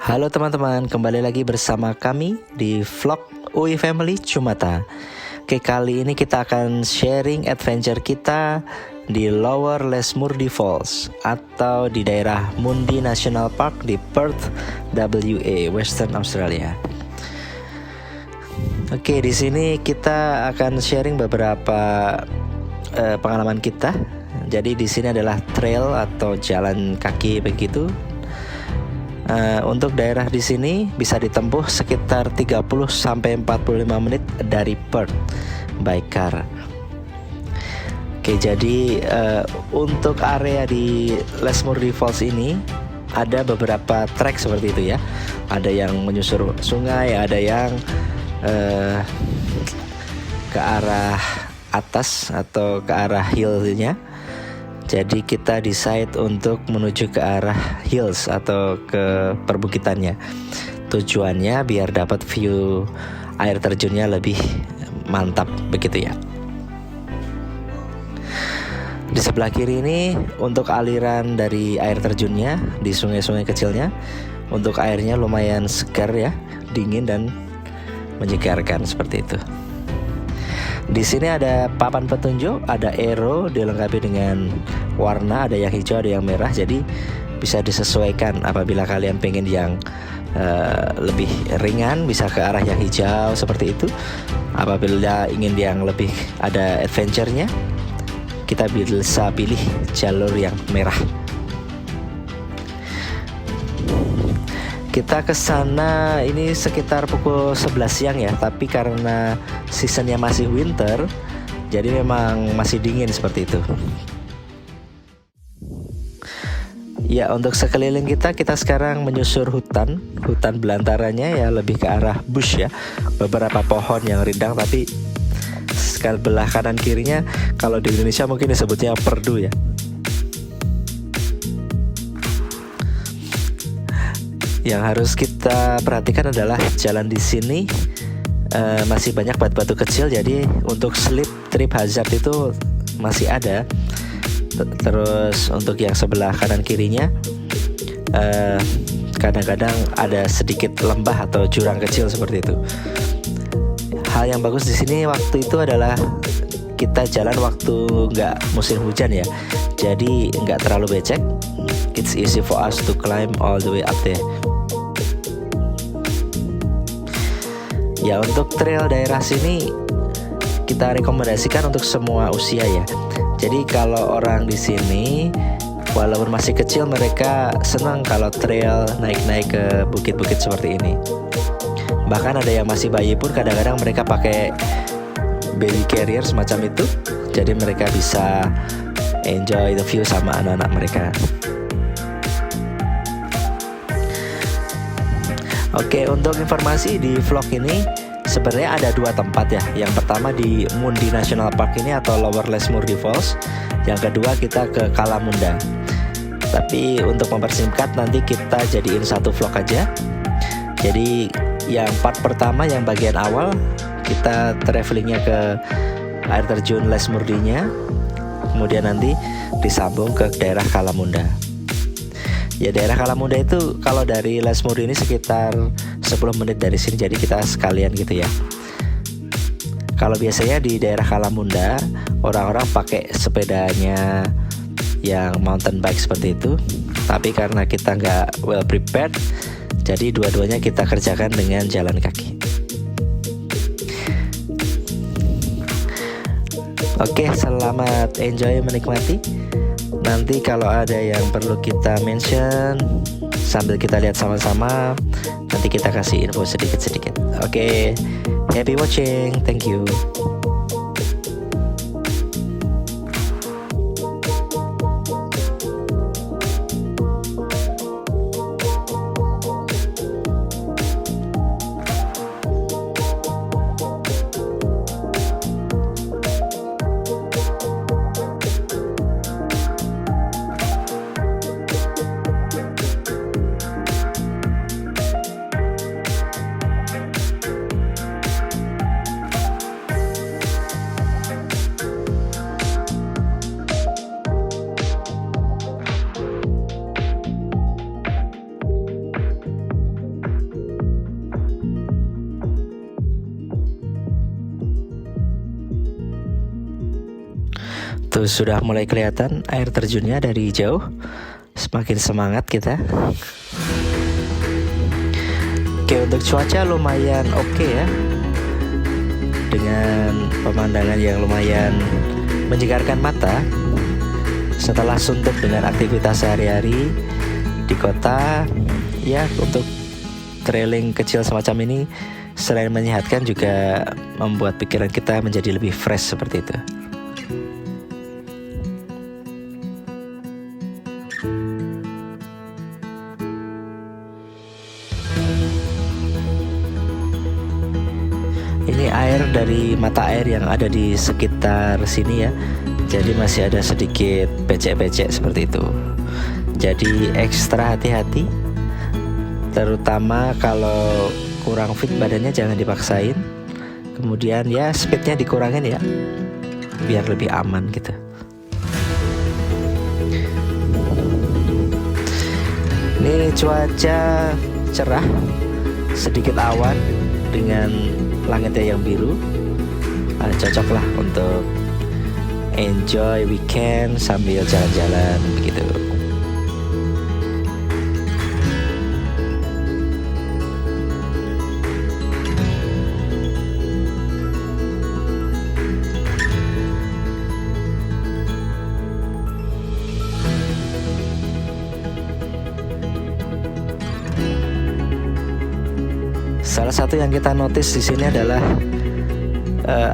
Halo teman-teman, kembali lagi bersama kami di vlog UI Family Cumata. Oke, kali ini kita akan sharing adventure kita di Lower Lesmurdie Falls atau di daerah Mundi National Park di Perth, WA, Western Australia. Oke, di sini kita akan sharing beberapa pengalaman kita. Jadi di sini adalah trail atau jalan kaki begitu. Untuk daerah di sini bisa ditempuh sekitar 30 sampai 45 menit dari Perth by car. Oke, jadi untuk area di Lesmurdie Falls ini ada beberapa trek seperti itu ya. Ada yang menyusur sungai, ada yang ke arah atas atau ke arah hillnya. Jadi kita decide untuk menuju ke arah hills atau ke perbukitannya. Tujuannya biar dapat view air terjunnya lebih mantap begitu ya. Di sebelah kiri ini untuk aliran dari air terjunnya di sungai-sungai kecilnya. Untuk airnya lumayan segar ya, dingin dan menyegarkan seperti itu. Di sini ada papan petunjuk, ada arrow dilengkapi dengan warna, ada yang hijau, ada yang merah. Jadi bisa disesuaikan apabila kalian pengen yang lebih ringan bisa ke arah yang hijau seperti itu. Apabila ingin yang lebih ada adventure-nya, kita bisa pilih jalur yang merah. Kita ke sana ini sekitar pukul 11 siang ya, tapi karena seasonnya masih winter, jadi memang masih dingin seperti itu. Ya, untuk sekeliling kita sekarang menyusur hutan belantaranya ya lebih ke arah bush ya. Beberapa pohon yang rindang, tapi sebelah kanan kirinya kalau di Indonesia mungkin disebutnya perdu ya. Yang harus kita perhatikan adalah jalan di sini masih banyak batu-batu kecil, jadi untuk slip trip hazard itu masih ada. Terus untuk yang sebelah kanan kirinya kadang-kadang ada sedikit lembah atau jurang kecil seperti itu. Hal yang bagus di sini waktu itu adalah kita jalan waktu nggak musim hujan ya, jadi nggak terlalu becek. It's easy for us to climb all the way up there. Ya, untuk trail daerah sini kita rekomendasikan untuk semua usia ya. Jadi kalau orang di sini walaupun masih kecil, mereka senang kalau trail naik-naik ke bukit-bukit seperti ini. Bahkan ada yang masih bayi pun kadang-kadang mereka pakai baby carrier semacam itu. Jadi mereka bisa enjoy the view sama anak-anak mereka. Oke, untuk informasi di vlog ini sebenarnya ada dua tempat ya. Yang pertama di Mundi National Park ini atau Lower Lesmurdie Falls. Yang kedua kita ke Kalamunda. Tapi untuk mempersingkat nanti kita jadiin satu vlog aja. Jadi yang part pertama yang bagian awal kita travelingnya ke air terjun Lesmurdie-nya. Kemudian nanti disambung ke daerah Kalamunda. Ya, daerah Kalamunda itu kalau dari Lesmurdie ini sekitar 10 menit dari sini, jadi kita sekalian gitu ya. Kalau biasanya di daerah Kalamunda orang-orang pakai sepedanya yang mountain bike seperti itu, tapi karena kita nggak well prepared, jadi dua-duanya kita kerjakan dengan jalan kaki. Oke, selamat enjoy menikmati. Nanti kalau ada yang perlu kita mention sambil kita lihat sama-sama, nanti kita kasih info sedikit-sedikit. Oke, happy watching, thank you. Tuh sudah mulai kelihatan air terjunnya dari jauh. Semakin semangat kita. Oke, untuk cuaca lumayan oke ya, dengan pemandangan yang lumayan menyegarkan mata. Setelah suntuk dengan aktivitas sehari-hari di kota, ya untuk trailing kecil semacam ini selain menyehatkan juga membuat pikiran kita menjadi lebih fresh seperti itu. Ini air dari mata air yang ada di sekitar sini ya. Jadi masih ada sedikit becek-becek seperti itu. Jadi ekstra hati-hati. Terutama kalau kurang fit badannya jangan dipaksain. Kemudian ya speednya dikurangin ya, biar lebih aman gitu. Ini cuaca cerah, sedikit awan dengan langitnya yang biru. Cocok lah untuk enjoy weekend sambil jalan-jalan begitu. Salah satu yang kita notice di sini adalah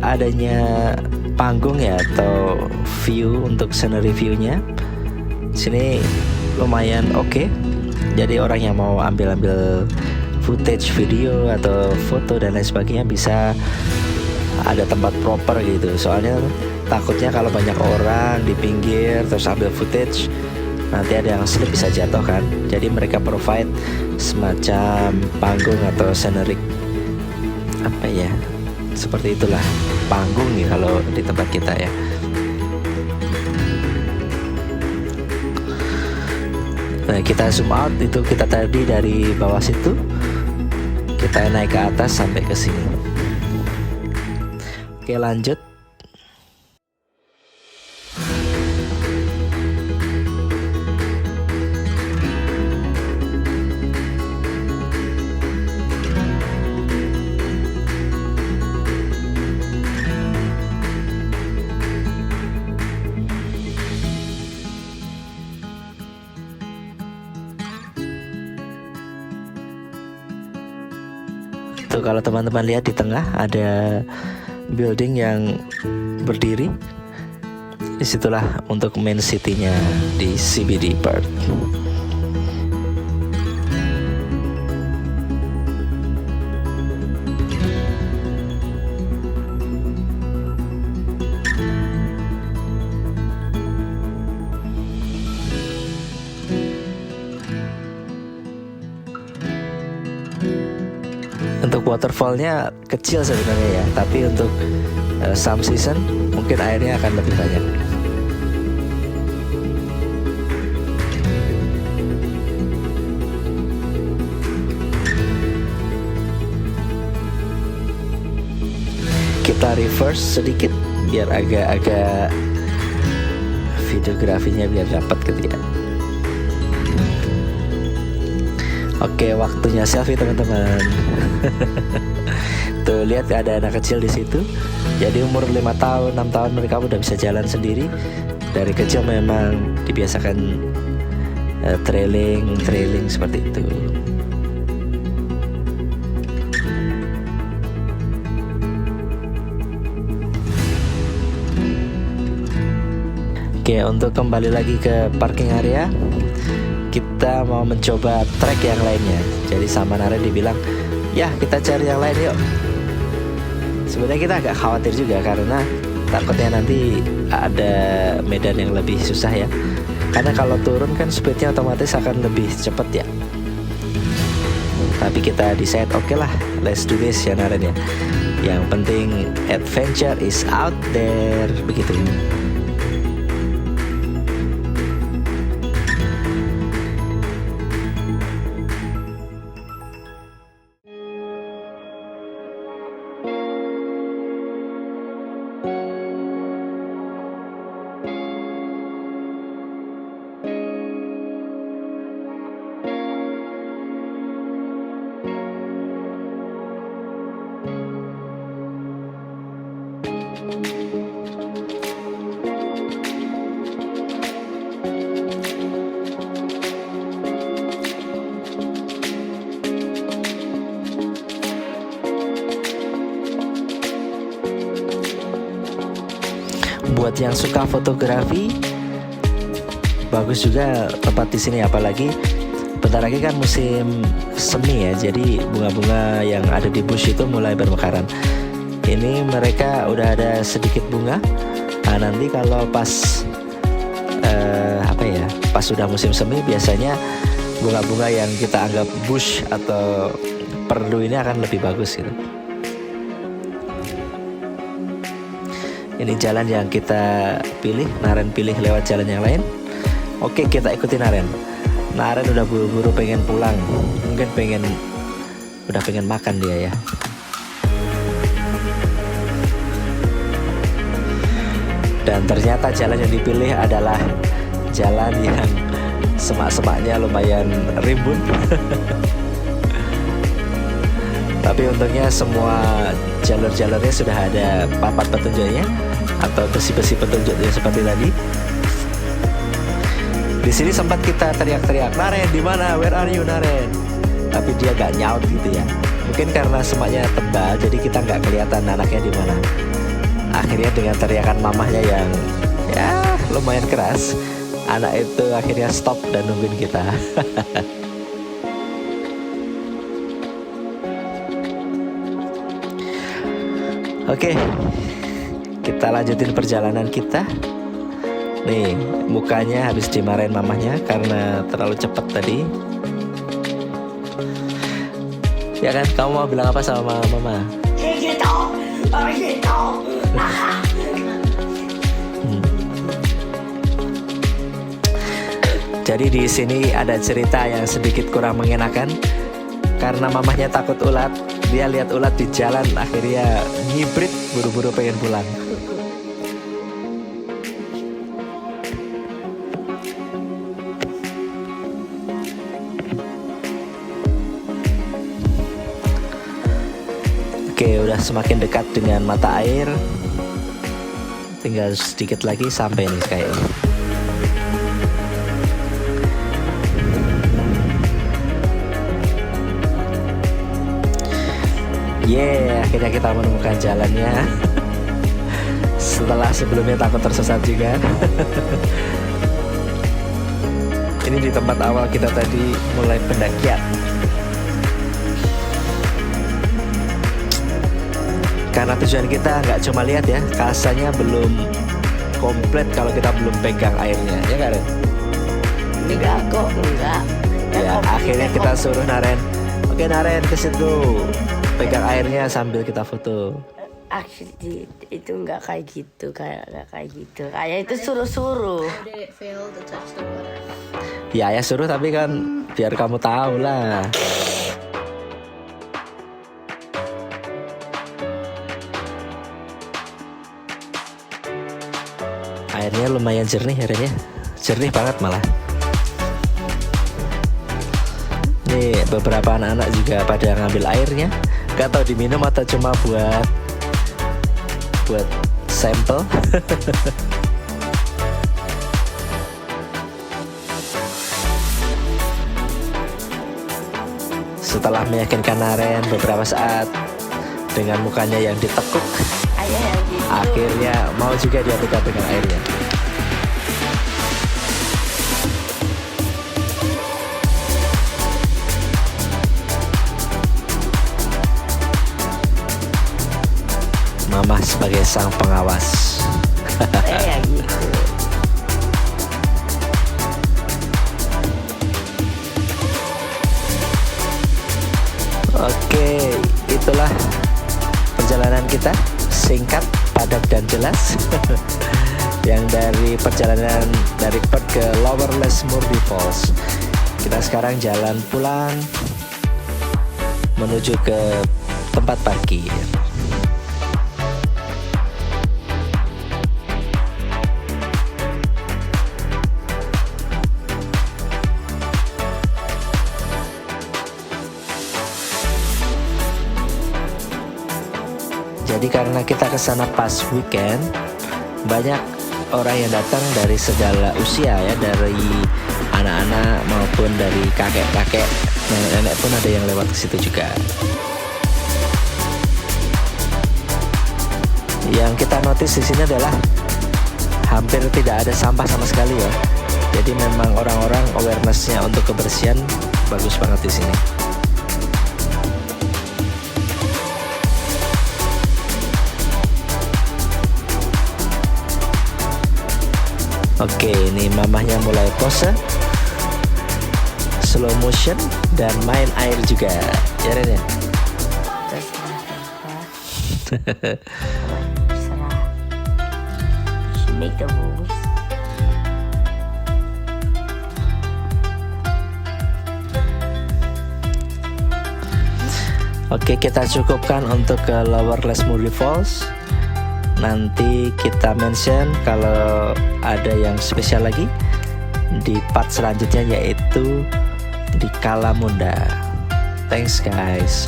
adanya panggung ya, atau view untuk scenery view-nya. Sini lumayan oke. Jadi orang yang mau ambil footage video atau foto dan lain sebagainya bisa ada tempat proper gitu. Soalnya takutnya kalau banyak orang di pinggir terus ambil footage, nanti ada yang slip bisa jatuh kan. Jadi mereka provide semacam panggung atau scenery, apa ya, seperti itulah, panggung nih kalau di tempat kita ya. Nah, kita zoom out, itu kita tadi dari bawah situ, kita naik ke atas sampai ke sini. Oke, lanjut. Tuh kalau teman-teman lihat di tengah ada building yang berdiri. Disitulah untuk main city-nya di CBD Perth. Untuk waterfallnya kecil sebenarnya ya, tapi untuk some season mungkin airnya akan lebih banyak. Kita reverse sedikit biar agak-agak videografinya biar dapat gitu ya. Oke, waktunya selfie teman-teman. Tuh lihat ada anak kecil di situ. Jadi umur 5 tahun, 6 tahun mereka udah bisa jalan sendiri. Dari kecil memang dibiasakan trailing seperti itu. Oke, untuk kembali lagi ke parking area, kita mau mencoba trek yang lainnya. Jadi sama Naren dibilang, ya kita cari yang lain yuk. Sebenarnya kita agak khawatir juga karena takutnya nanti ada medan yang lebih susah ya. Karena kalau turun kan speednya otomatis akan lebih cepat ya. Tapi kita decide oke lah, let's do this ya Naren ya. Yang penting adventure is out there, begitu. buat yang suka fotografi, bagus juga tempat di sini, apalagi bentar lagi kan musim semi ya, jadi bunga-bunga yang ada di bush itu mulai bermekaran. Ini mereka udah ada sedikit bunga. Nah, nanti kalau pas pas sudah musim semi, biasanya bunga-bunga yang kita anggap bush atau perlu ini akan lebih bagus gitu. Ini jalan yang kita pilih, Naren pilih lewat jalan yang lain. Oke, kita ikuti Naren. Naren udah buru-buru pengen pulang, mungkin udah pengen makan dia ya. Dan ternyata jalan yang dipilih adalah jalan yang semak-semaknya lumayan rimbun. Tapi untungnya semua jalur-jalurnya sudah ada papan petunjuknya atau besi-besi petunjuknya seperti tadi. Di sini sempat kita teriak-teriak, "Naren, di mana? Where are you, Naren?" Tapi dia gak nyaut gitu ya. Mungkin karena semaknya tebal, jadi kita nggak kelihatan anaknya di mana. Akhirnya dengan teriakan mamahnya yang ya lumayan keras, anak itu akhirnya stop dan nungguin kita. Oke, kita lanjutin perjalanan kita. Nih, mukanya habis dimarahin mamahnya karena terlalu cepat tadi. Ya kan, kamu mau bilang apa sama mama? Jadi di sini ada cerita yang sedikit kurang mengenakan karena mamahnya takut ulat. Dia lihat ulat di jalan, akhirnya ngibrit, buru-buru pengen pulang. Oke, udah semakin dekat dengan mata air. Tinggal sedikit lagi sampai nih kayaknya. Akhirnya kita menemukan jalannya. Setelah sebelumnya takut tersesat juga. Ini di tempat awal kita tadi mulai pendakian. Karena tujuan kita nggak cuma lihat ya, rasanya belum komplit kalau kita belum pegang airnya, ya kan Ren? Enggak kok, enggak. Ya, akhirnya kita suruh Naren, oke Naren ke situ, pegang airnya sambil kita foto. Actually itu nggak kayak gitu, kayak itu suruh-suruh. Ya suruh, tapi kan biar kamu tahu lah. Airnya lumayan jernih, jernih banget malah. Nih beberapa anak-anak juga pada ngambil airnya, gak tahu diminum atau cuma buat sampel. Setelah meyakinkan Naren beberapa saat dengan mukanya yang ditekuk, akhirnya mau juga dia pegang airnya. Mama sebagai sang pengawas. Gitu. Oke, itulah perjalanan kita, singkat, padat dan jelas. Yang dari perjalanan dari Perth ke Lower Lesmurdie Falls. Kita sekarang jalan pulang menuju ke tempat parkir. Jadi karena kita kesana pas weekend, banyak orang yang datang dari segala usia ya, dari anak-anak maupun dari kakek-kakek, nenek-nenek pun ada yang lewat ke situ juga. Yang kita notice di sini adalah hampir tidak ada sampah sama sekali ya. Jadi memang orang-orang awarenessnya untuk kebersihan bagus banget di sini. Oke, ini mamahnya mulai pose, slow motion, dan main air juga. Ya Ren ya? Terserah apa. Terserah. She make the rules. Oke, kita cukupkan untuk ke Lower Lesmurdy Falls. Nanti kita mention kalau ada yang spesial lagi di part selanjutnya, yaitu di Kalamunda. Thanks guys.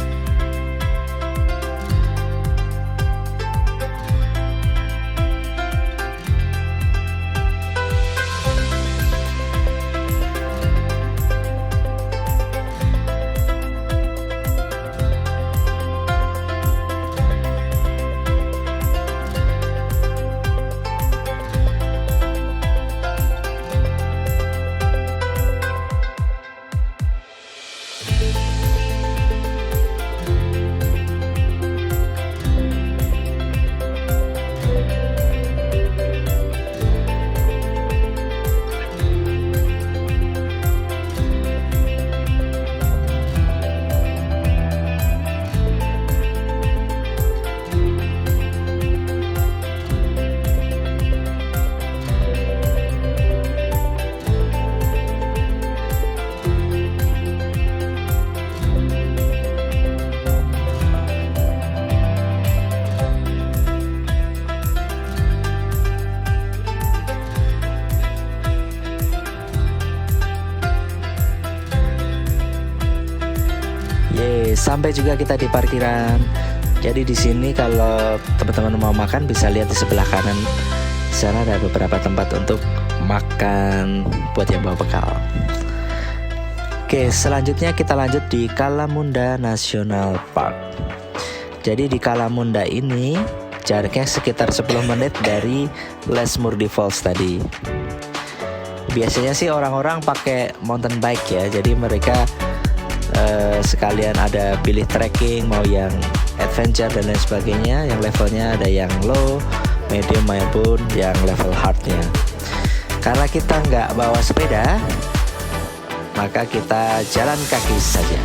Sampai juga kita di parkiran. Jadi di sini kalau teman-teman mau makan bisa lihat di sebelah kanan. Di sana ada beberapa tempat untuk makan buat yang bawa bekal. Oke, selanjutnya kita lanjut di Kalamunda National Park. Jadi di Kalamunda ini jaraknya sekitar 10 menit dari Lesmurdy Falls tadi. Biasanya sih orang-orang pakai mountain bike ya. Jadi mereka sekalian ada pilih trekking, mau yang adventure dan lain sebagainya. Yang levelnya ada yang low, medium maupun yang level hardnya. Karena kita nggak bawa sepeda, maka kita jalan kaki saja.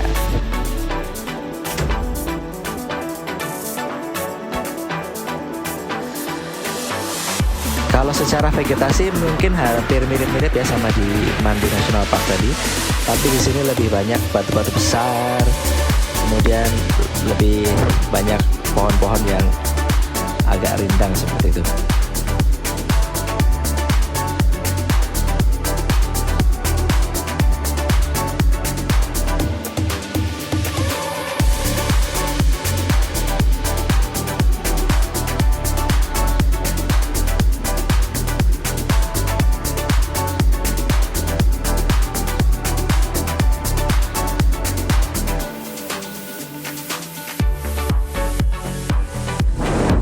Kalau secara vegetasi mungkin hampir mirip-mirip ya sama di Mandi National Park tadi, tapi di sini lebih banyak batu-batu besar, kemudian lebih banyak pohon-pohon yang agak rindang seperti itu.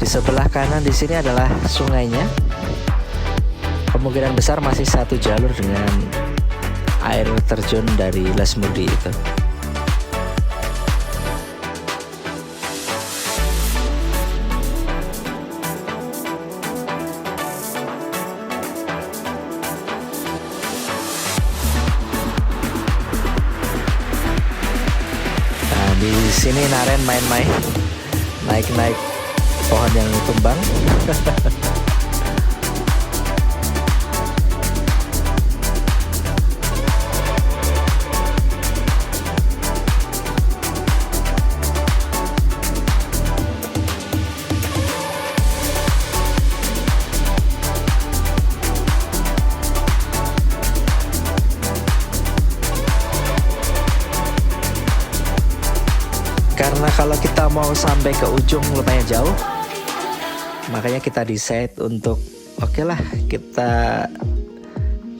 Di sebelah kanan di sini adalah sungainya. Kemungkinan besar masih satu jalur dengan air terjun dari Lesmurdy itu. Nah, di sini Naren main-main, naik-naik pohon yang tumbang. Karena kalau kita mau sampai ke ujung lumayan jauh, makanya kita decide untuk oke lah, kita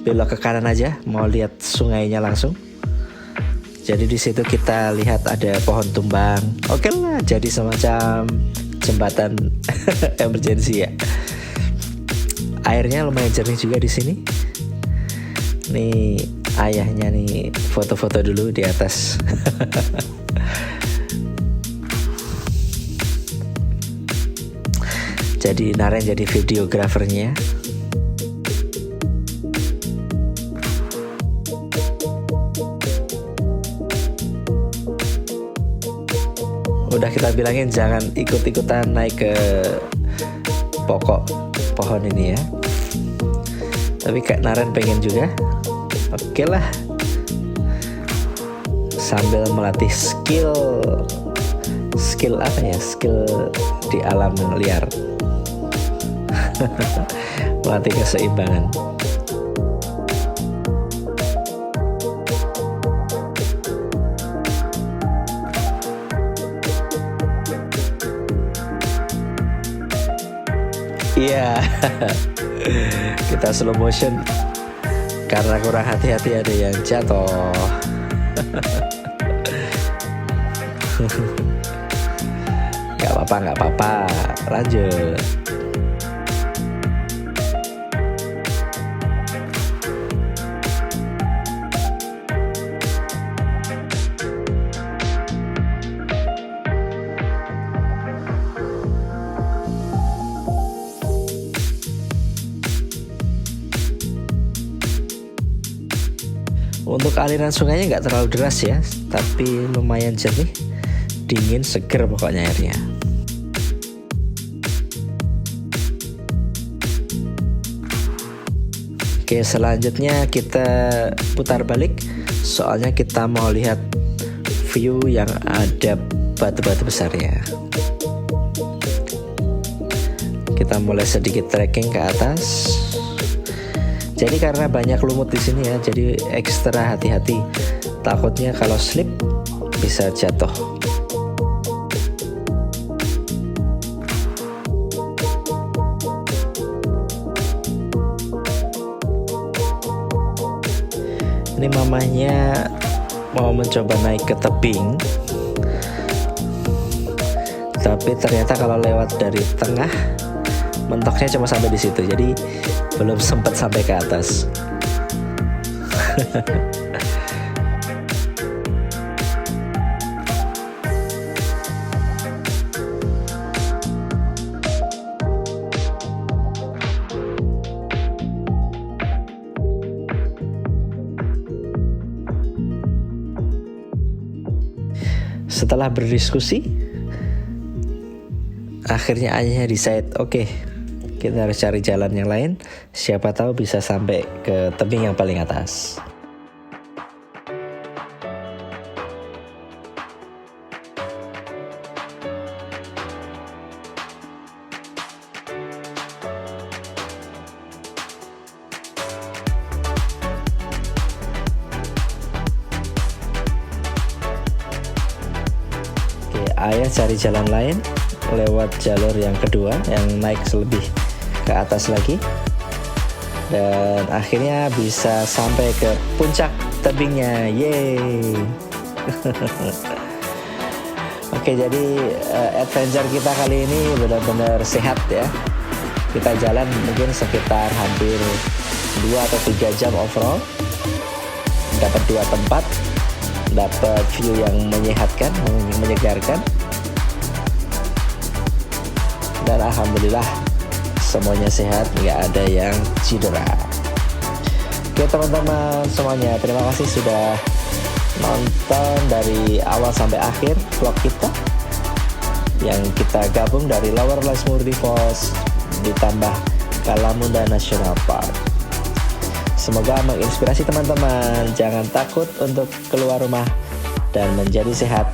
belok ke kanan aja, mau lihat sungainya langsung. Jadi di situ kita lihat ada pohon tumbang. Oke lah, jadi semacam jembatan emergency ya. Airnya lumayan jernih juga di sini. Nih ayahnya nih foto-foto dulu di atas. Jadi Naren jadi videografernya. Udah kita bilangin jangan ikut-ikutan naik ke pokok pohon ini ya. Tapi Kak Naren pengen juga. Oke lah. Sambil melatih skill apa ya? Skill di alam liar. Melatih keseimbangan. Iya. Kita slow motion karena kurang hati-hati ada yang jatuh. Gak apa-apa, lanjut. Untuk aliran sungainya nggak terlalu deras ya, tapi lumayan jernih, dingin, seger pokoknya airnya. Oke, selanjutnya kita putar balik, soalnya kita mau lihat view yang ada batu-batu besarnya. Kita mulai sedikit trekking ke atas. Jadi karena banyak lumut di sini ya, jadi ekstra hati-hati. Takutnya kalau slip bisa jatuh. Ini mamanya mau mencoba naik ke tebing, tapi ternyata kalau lewat dari tengah mentoknya cuma sampai di situ, jadi belum sempat sampai ke atas. Setelah berdiskusi, akhirnya ayahnya decide, oke, kita harus cari jalan yang lain. Siapa tahu bisa sampai ke tebing yang paling atas. Oke, ayah cari jalan lain lewat jalur yang kedua yang naik lebih ke atas lagi, dan akhirnya bisa sampai ke puncak tebingnya. Yeay. Oke, jadi adventure kita kali ini benar-benar sehat ya. Kita jalan mungkin sekitar hampir 2 atau 3 jam overall, dapat 2 tempat, dapat view yang menyehatkan, menyegarkan, dan alhamdulillah semuanya sehat, nggak ada yang cedera. Oke teman-teman semuanya, terima kasih sudah nonton dari awal sampai akhir vlog kita yang kita gabung dari Lower Lesmurdi Falls ditambah Kalamunda National Park. Semoga menginspirasi teman-teman, jangan takut untuk keluar rumah dan menjadi sehat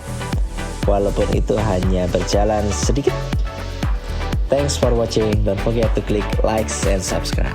walaupun itu hanya berjalan sedikit. Thanks for watching. Don't forget to click likes and subscribe.